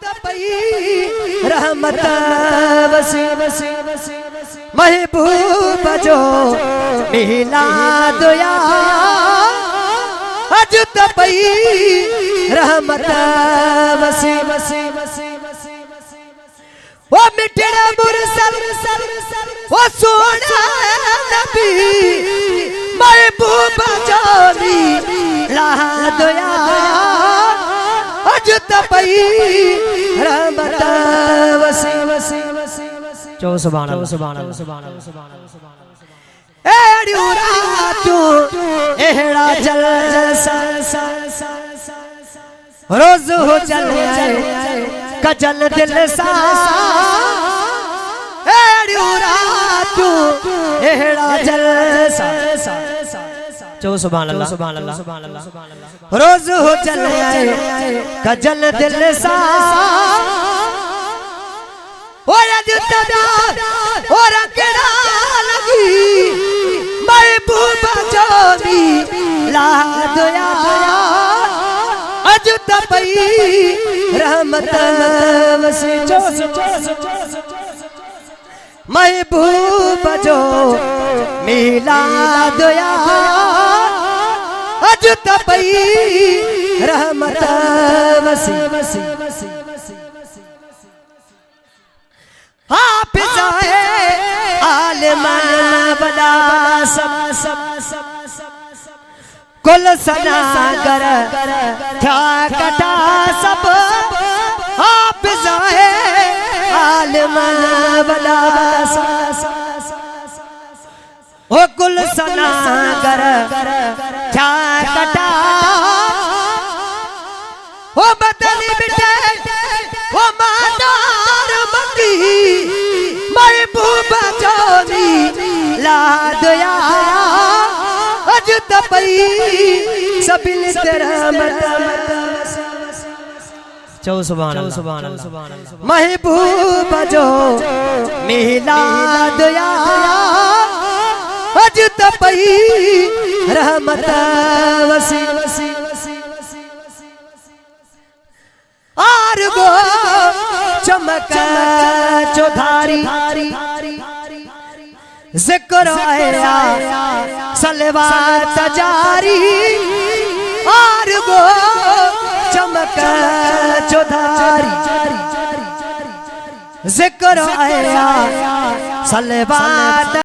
तपई रहमत वसी वसी महबूब जो मिलाद या अज तपई रहमत वसी वसी वो मिठड़ा मुरसल वो सोना नबी महबूब जो मिलाद या अज तपई रहमत वसी वसी चो सुभान अल्लाह एड़ियूरा तू एड़ा जलसा रोज हो चले कजल दिल सा एड़ियूरा तू एड़ा जलसा चो सुभान अल्लाह रोज हो चले कजल दिल सा और केड़ा लगी महबूब जो मिलाद या अज तपई रहमत वसी महबूब जो मिलाद या अज तपई रहमत वसी वसी हाफिज़ है आलिमान बला सब कुल सनागर क्या कटा सब हाफिज़ है आलिमान बला सब ओ कुल सनागर क्या कटा ओ बदली बिटे ओ मादार मकी महबूब जो मिलाद या अज तपई सबिल रहमत चो सुभान अल्लाह महबूब जो मिलाद या अज तपई रहमत वसी वसी आर गो चमक चौधारी जिक्र आया सलवात जारी आर गो चमक चौधारी जिक्र आया सलवात